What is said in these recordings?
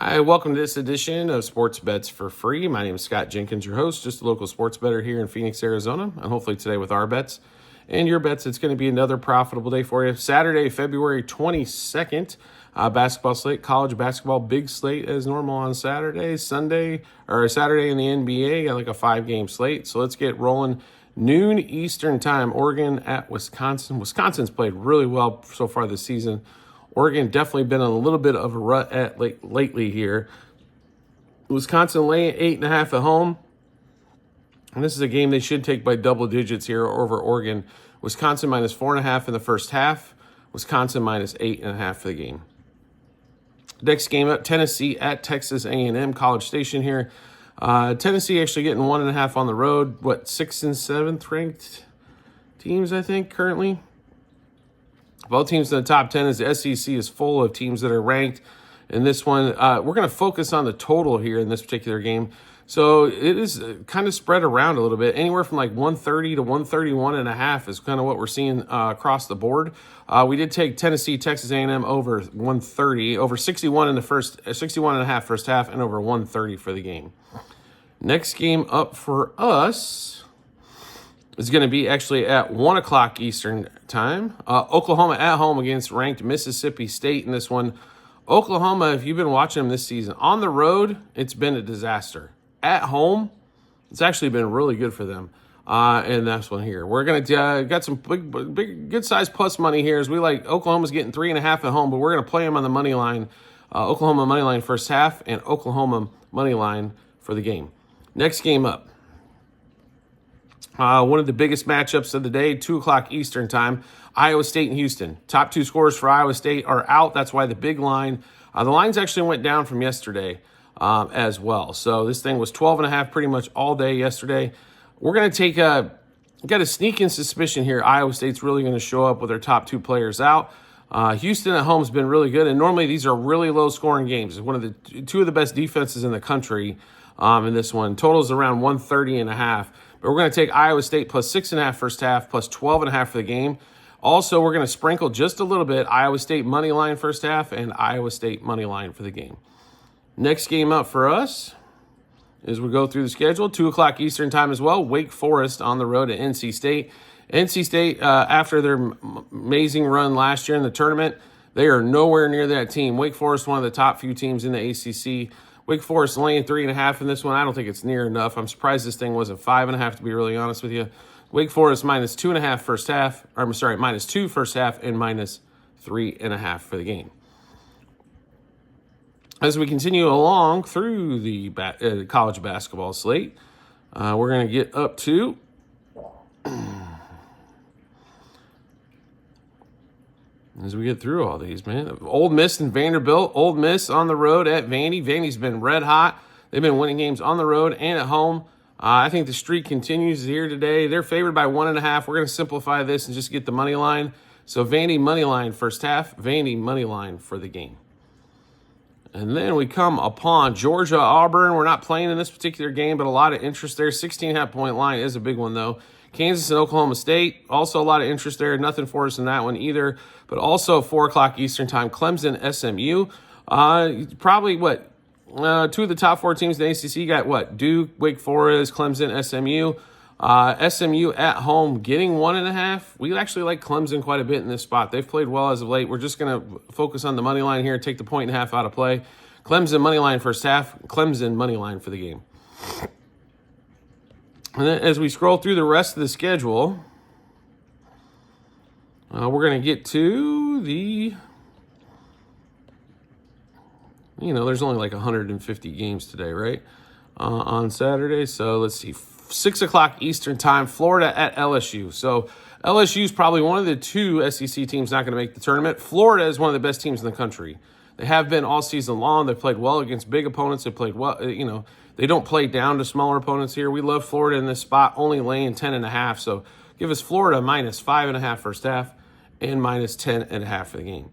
Hi, welcome to this edition of Sports Bets for Free. My name is Scott Jenkins, your host, just a local sports bettor here in Phoenix, Arizona. And hopefully today with our bets and your bets, it's going to be another profitable day for you. Saturday, February 22nd, basketball slate, college basketball, big slate as normal on Saturday. Saturday in the NBA, got like a 5-game slate. So let's get rolling. Noon Eastern time, Oregon at Wisconsin. Wisconsin's played really well so far this season. Oregon definitely been on a little bit of a rut lately here. Wisconsin laying 8.5 at home. And this is a game they should take by double digits here over Oregon. Wisconsin minus 4.5 in the first half. Wisconsin minus 8.5 for the game. Next game up, Tennessee at Texas A&M, College Station here. Tennessee actually getting 1.5 on the road. 6th and 7th ranked teams, I think, currently. Both teams in the top 10 as the SEC is full of teams that are ranked. In this one, we're going to focus on the total here in this particular game. So it is kind of spread around a little bit. Anywhere from like 130 to 131.5 is kind of what we're seeing across the board. We did take Tennessee, Texas A&M over 130, over 61 in the 61.5 first half, and over 130 for the game. Next game up for us is going to be actually at 1 o'clock Eastern time. Oklahoma at home against ranked Mississippi State in this one. Oklahoma, if you've been watching them this season, on the road, it's been a disaster. At home, it's actually been really good for them. And that's one here. We're going to got some big good size plus money here as we like Oklahoma's getting 3.5 at home, but we're going to play them on the money line. Oklahoma money line first half and Oklahoma money line for the game. Next game up. One of the biggest matchups of the day, 2 o'clock Eastern time, Iowa State and Houston. Top 2 scorers for Iowa State are out. That's why the big line. The lines actually went down from yesterday as well. So this thing was 12.5 pretty much all day yesterday. We're going to got a sneaking suspicion here. Iowa State's really going to show up with their top 2 players out. Houston at home has been really good, and normally these are really low-scoring games. It's one of the 2 of the best defenses in the country in this one. Total's around 130.5. But we're going to take Iowa State plus 6.5 first half, plus 12.5 for the game. Also, we're going to sprinkle just a little bit Iowa State money line first half and Iowa State money line for the game. Next game up for us as we go through the schedule, 2 o'clock Eastern time as well. Wake Forest on the road at NC State. NC State, after their amazing run last year in the tournament, they are nowhere near that team. Wake Forest, one of the top few teams in the ACC. Wake Forest laying 3.5 in this one. I don't think it's near enough. I'm surprised this thing wasn't 5.5, to be really honest with you. Wake Forest minus 2.5 first half. Or I'm sorry, minus 2 first half and minus 3.5 for the game. As we continue along through the college basketball slate, we're going to get up to as we get through all these, man. Ole Miss and Vanderbilt. Ole Miss on the road at Vandy. Vandy's been red hot. They've been winning games on the road and at home. I think the streak continues here today. They're favored by 1.5. We're going to simplify this and just get the money line. So Vandy money line first half. Vandy money line for the game. And then we come upon Georgia-Auburn. We're not playing in this particular game, but a lot of interest there. 16.5 point line is a big one, though. Kansas and Oklahoma State, also a lot of interest there. Nothing for us in that one either. But also 4 o'clock Eastern time, Clemson, SMU. Probably 2 of the top 4 teams in the ACC got Duke, Wake Forest, Clemson, SMU. SMU at home getting 1.5. We actually like Clemson quite a bit in this spot. They've played well as of late. We're just going to focus on the money line here, take the 1.5 out of play. Clemson money line first half, Clemson money line for the game. And then as we scroll through the rest of the schedule, we're going to get to the, there's only like 150 games today, right? On Saturday. So let's see, 6 o'clock Eastern time, Florida at LSU. So LSU is probably one of the 2 SEC teams not going to make the tournament. Florida is one of the best teams in the country. They have been all season long. They've played well against big opponents. They've played well, they don't play down to smaller opponents here. We love Florida in this spot, only laying 10.5. So give us Florida minus 5.5 first half and minus 10.5 for the game.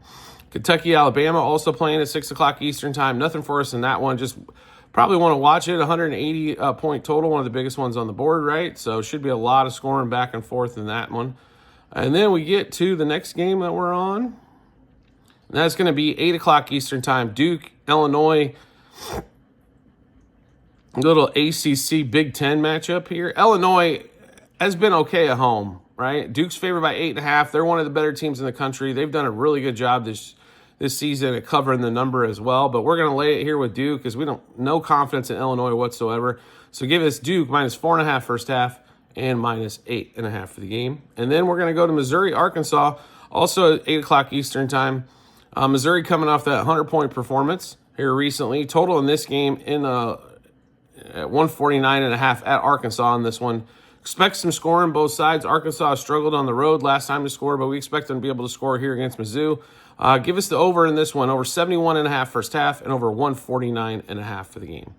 Kentucky, Alabama also playing at 6 o'clock Eastern time. Nothing for us in that one. Just probably want to watch it. 180 point total, one of the biggest ones on the board, right? So should be a lot of scoring back and forth in that one. And then we get to the next game that we're on. And that's going to be 8 o'clock Eastern time. Duke, Illinois. A little ACC Big Ten matchup here. Illinois has been okay at home, right? Duke's favored by 8.5. They're one of the better teams in the country. They've done a really good job this season at covering the number as well. But we're going to lay it here with Duke because we don't no confidence in Illinois whatsoever. So give us Duke minus 4.5 first half and minus 8.5 for the game. And then we're going to go to Missouri, Arkansas, also at 8 o'clock Eastern time. Missouri coming off that 100-point performance here recently. Total in this game at 149.5 at Arkansas in this one. Expect some scoring both sides. Arkansas struggled on the road last time to score, but we expect them to be able to score here against Mizzou. Give us the over in this one, over 71.5 first half and over 149.5 for the game.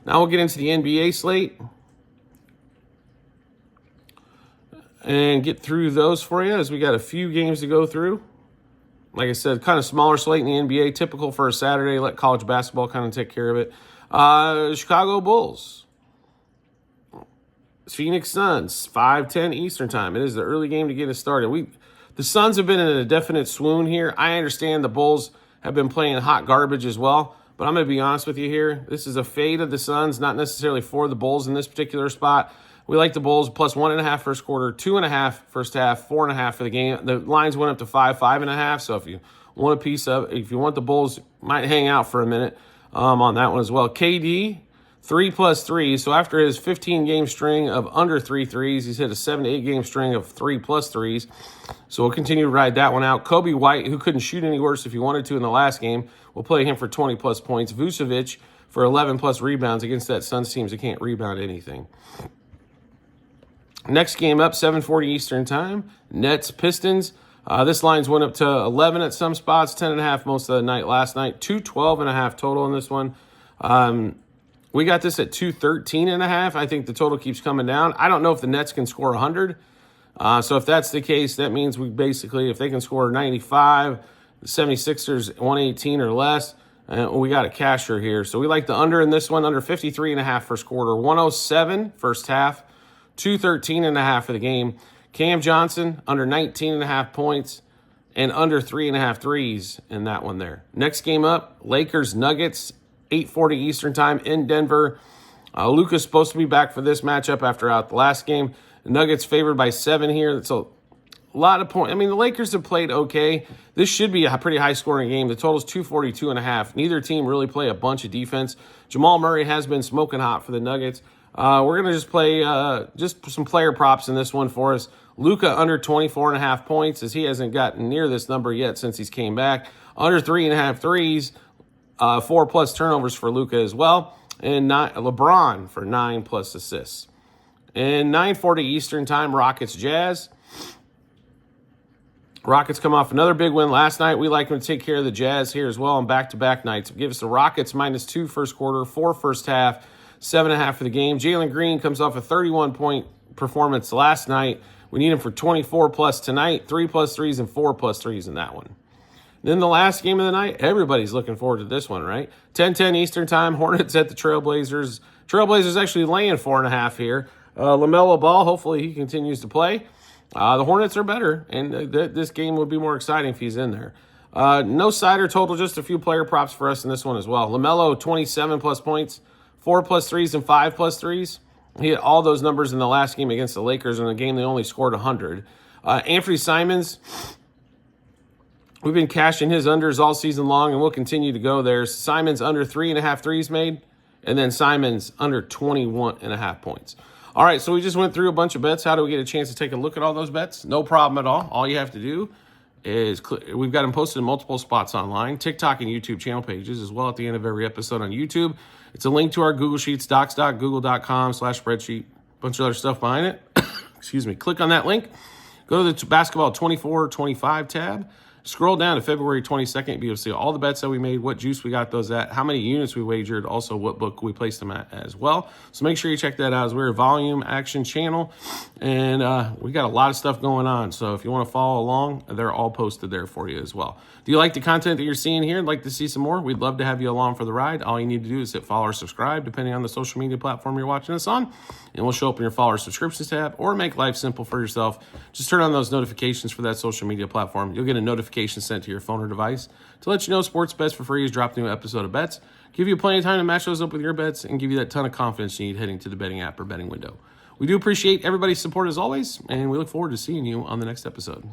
Now we'll get into the NBA slate and get through those for you as we got a few games to go through. Like I said, kind of smaller slate in the NBA, typical for a Saturday. Let college basketball kind of take care of it. Chicago Bulls, Phoenix Suns, 5:10 Eastern time. It is the early game to get us started. The Suns have been in a definite swoon here. I understand the Bulls have been playing hot garbage as well, but I'm going to be honest with you here. This is a fade of the Suns, not necessarily for the Bulls in this particular spot. We like the Bulls plus 1.5 first quarter, 2.5 first half, 4.5 for the game. The lines went up to 5, 5.5. So if you want a piece of, if you want the Bulls, might hang out for a minute on that one as well. KD, 3+3. So after his 15-game string of under 3 threes, he's hit a 7 to 8 game string of 3+ threes. So we'll continue to ride that one out. Kobe White, who couldn't shoot any worse if he wanted to in the last game, we'll play him for 20+ points. Vucevic for 11+ rebounds against that Suns teams that can't rebound anything. Next game up, 7:40 Eastern time. Nets, Pistons. This line's went up to 11 at some spots, 10.5 most of the night last night. 212.5 total in this one. We got this at 213.5. I think the total keeps coming down. I don't know if the Nets can score 100. So if that's the case, that means we basically, if they can score 95, the 76ers 118 or less, we got a casher here. So we like the under in this one, under 53.5 first quarter, 107 first half, 213.5 for the game. Cam Johnson, under 19.5 points and under 3.5 threes in that one there. Next game up, Lakers Nuggets, 8:40 Eastern time in Denver. Luka's supposed to be back for this matchup after out the last game. The Nuggets favored by 7 here. That's a lot of points. I mean, the Lakers have played okay. This should be a pretty high-scoring game. The total's 242.5. Neither team really play a bunch of defense. Jamal Murray has been smoking hot for the Nuggets. We're going to just play just some player props in this one for us. Luka under 24.5 points, as he hasn't gotten near this number yet since he's came back. Under 3.5 threes, 4+ turnovers for Luka as well. And LeBron for 9+ assists. And 9:40 Eastern time, Rockets Jazz. Rockets come off another big win last night. We like them to take care of the Jazz here as well on back-to-back nights. Give us the Rockets -2 first quarter, 4 first half, 7.5 for the game. Jalen Green comes off a 31-point performance last night. We need him for 24+ tonight, 3+ threes and 4+ threes in that one. Then the last game of the night, everybody's looking forward to this one, right? 10:10 Eastern time, Hornets at the Trailblazers. Trailblazers actually laying 4.5 here. LaMelo Ball, hopefully he continues to play. The Hornets are better, and this game would be more exciting if he's in there. No sider total, just a few player props for us in this one as well. LaMelo, 27+ points, 4+ threes and 5+ threes. He hit all those numbers in the last game against the Lakers in a game they only scored 100. Anthony Simons, we've been cashing his unders all season long, and we'll continue to go there. Simons under 3.5 threes made, and then Simons under 21.5 points. All right, so we just went through a bunch of bets. How do we get a chance to take a look at all those bets? No problem at all. All you have to do is we've got them posted in multiple spots online, TikTok and YouTube channel pages, as well at the end of every episode on YouTube. It's a link to our Google Sheets, docs.google.com/spreadsheet. A bunch of other stuff behind it. Excuse me. Click on that link. Go to the Basketball 24-25 tab. Scroll down to February 22nd. You'll be able to see all the bets that we made, what juice we got those at, how many units we wagered, also what book we placed them at as well. So make sure you check that out, as we're a volume action channel, and we got a lot of stuff going on. So if you want to follow along, they're all posted there for you as well. Do you like the content that you're seeing here and like to see some more? We'd love to have you along for the ride. All you need to do is hit follow or subscribe, depending on the social media platform you're watching us on, and we'll show up in your follow or subscriptions tab, or make life simple for yourself. Just turn on those notifications for that social media platform. You'll get a notification notification sent to your phone or device to let you know Sports Bets for Free has dropped a new episode of bets, give you plenty of time to match those up with your bets, and give you that ton of confidence you need heading to the betting app or betting window. We do appreciate everybody's support as always, and we look forward to seeing you on the next episode.